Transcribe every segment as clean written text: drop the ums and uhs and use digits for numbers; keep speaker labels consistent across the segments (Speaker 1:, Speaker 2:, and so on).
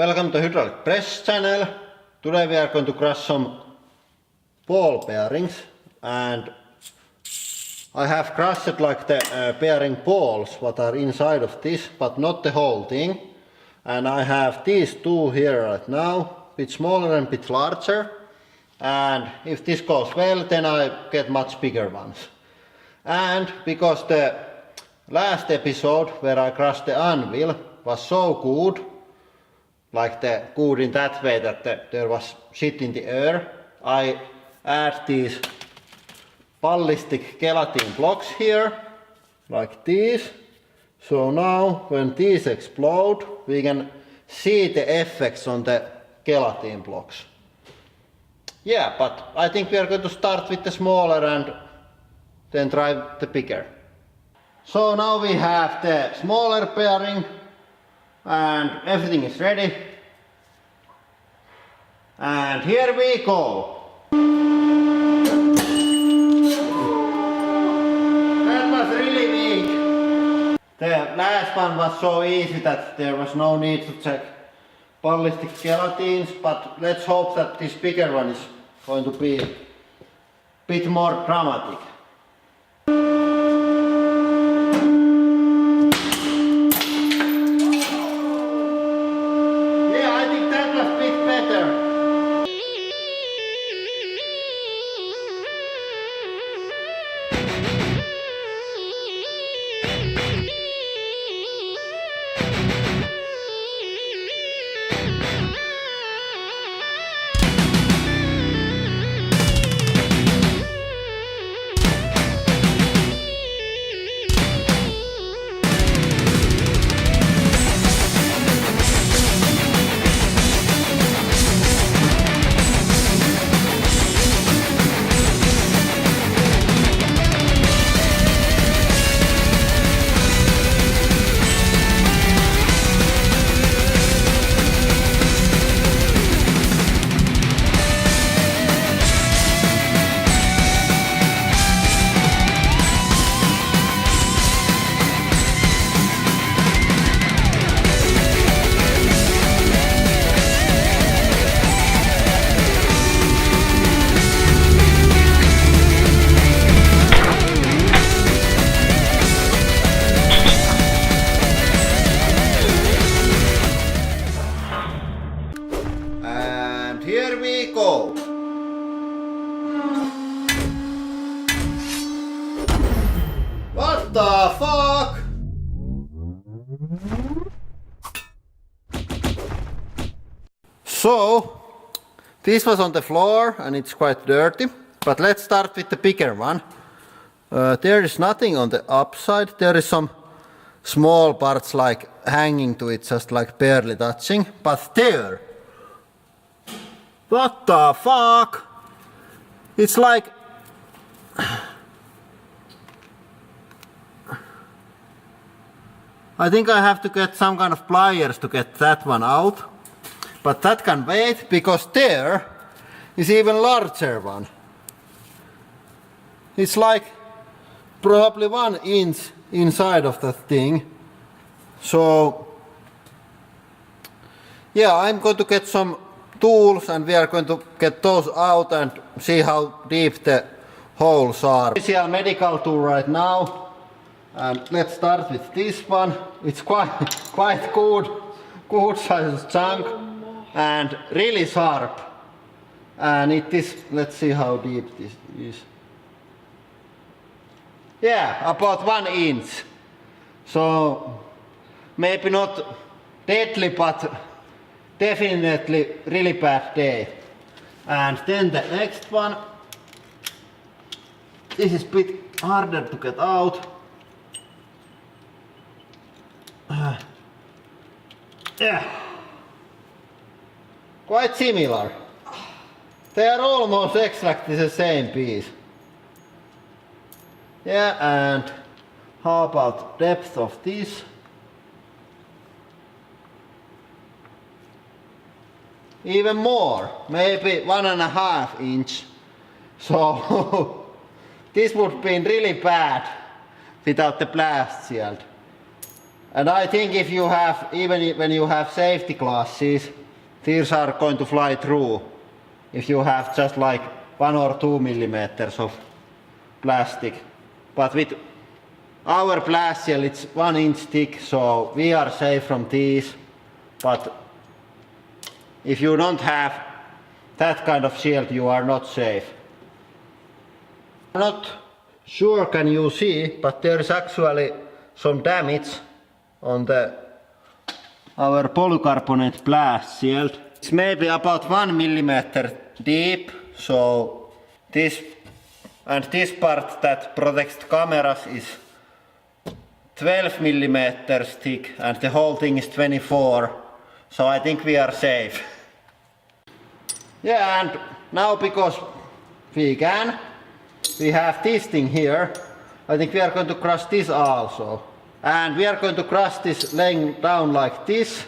Speaker 1: Welcome to Hydraulic Press channel. Today we are going to crush some ball bearings, and I have crushed like the bearing balls what are inside of this, but not the whole thing. And I have these two here right now, a bit smaller and a bit larger. And if this goes well, then I get much bigger ones. And because the last episode where I crushed the anvil was so good, like the good in that way that there was shit in the air, I add these ballistic gelatin blocks here, like these. So now when these explode, we can see the effects on the gelatin blocks. Yeah, but I think we are going to start with the smaller and then try the bigger. So now we have the smaller bearing and everything is ready. And here we go. That was really weak. The last one was so easy that there was no need to check ballistic gelatins, but let's hope that this bigger one is going to be a bit more dramatic. Here we go. What the fuck? So, this was on the floor and it's quite dirty, but let's start with the bigger one. There is nothing on the upside. There is some small parts like hanging to it, just like barely touching, but there. What the fuck? It's like... I think I have to get some kind of pliers to get that one out. But that can wait, because there is even larger one. It's like probably 1 inch inside of that thing. So... yeah, I'm going to get some tools and we are going to get those out and see how deep the holes are. This is a medical tool right now, and let's start with this one. It's quite good size chunk and really sharp, and it is, let's see how deep this is. Yeah, about 1 inch. So maybe not deadly, but definitely really bad day. And then the next one. This is a bit harder to get out. Yeah. Quite similar. They are almost exactly the same piece. Yeah, and how about depth of this? Even more, maybe 1.5 inch. So this would be really bad without the blast shield. And I think if you have, even when you have safety glasses, these are going to fly through. If you have just like 1 or 2 millimeters of plastic. But with our blast shell it's 1 inch thick, so we are safe from these. But if you don't have that kind of shield, you are not safe. I'm not sure can you see, but there is actually some damage on our polycarbonate blast shield. It's maybe about 1 millimeter deep, so this part that protects the cameras is 12 millimeters thick and the whole thing is 24, so I think we are safe. Yeah, and now because we have this thing here, I think we are going to crush this also. And we are going to crush this laying down like this,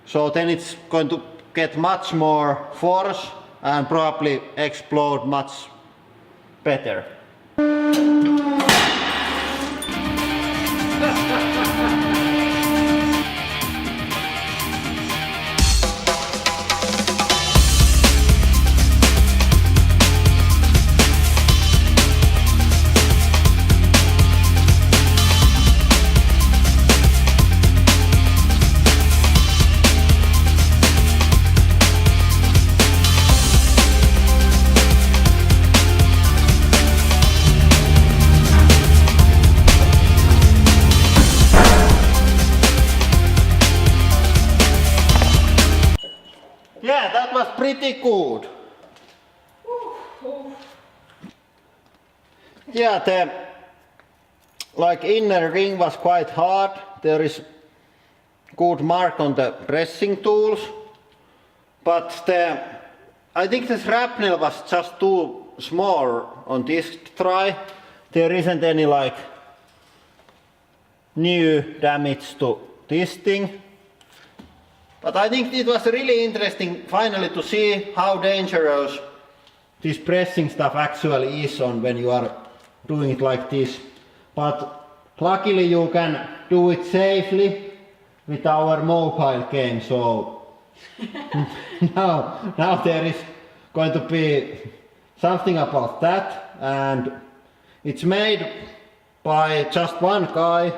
Speaker 1: so then it's going to get much more force and probably explode much better. Yeah, that was pretty good. Yeah, the inner ring was quite hard. There is good mark on the pressing tools, but I think the shrapnel was just too small on this try. There isn't any new damage to this thing. But I think it was really interesting finally to see how dangerous this pressing stuff actually is on when you are doing it like this. But luckily you can do it safely with our mobile game, so now there is going to be something about that, and it's made by just one guy.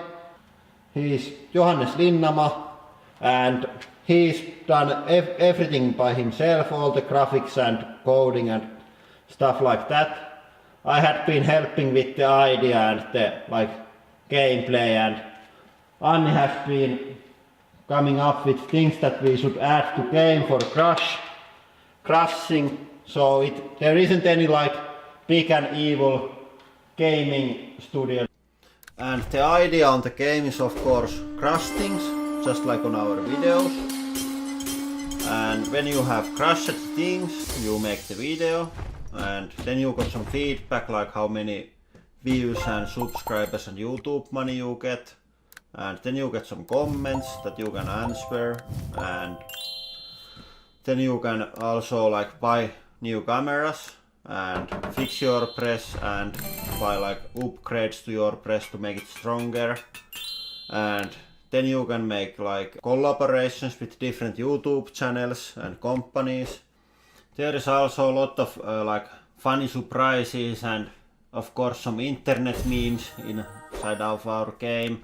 Speaker 1: He's Johannes Linnama, and he's done everything by himself, all the graphics and coding and stuff like that. I had been helping with the idea and the gameplay, and Anni has been coming up with things that we should add to game for crushing. So there isn't any big and evil gaming studio. And the idea on the game is of course crush things, just like on our videos. And when you have crushed things, you make the video, and then you got some feedback like how many views and subscribers and YouTube money you get. And then you get some comments that you can answer, and then you can also buy new cameras and fix your press and buy upgrades to your press to make it stronger. And then you can make collaborations with different YouTube channels and companies. There is also a lot of funny surprises and of course some internet memes inside of our game.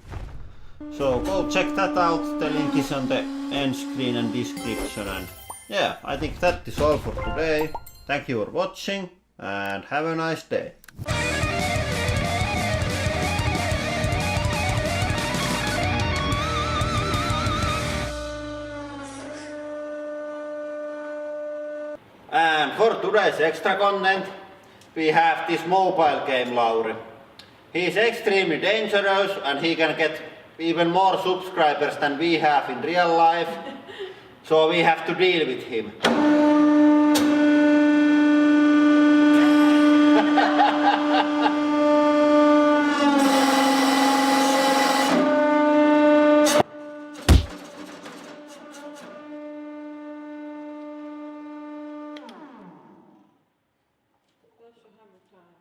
Speaker 1: So go check that out, the link is on the end screen and description. And yeah, I think that is all for today. Thank you for watching and have a nice day. And for today's extra content, we have this mobile game Lauri. He is extremely dangerous and he can get even more subscribers than we have in real life, so we have to deal with him.
Speaker 2: That's so hammer time.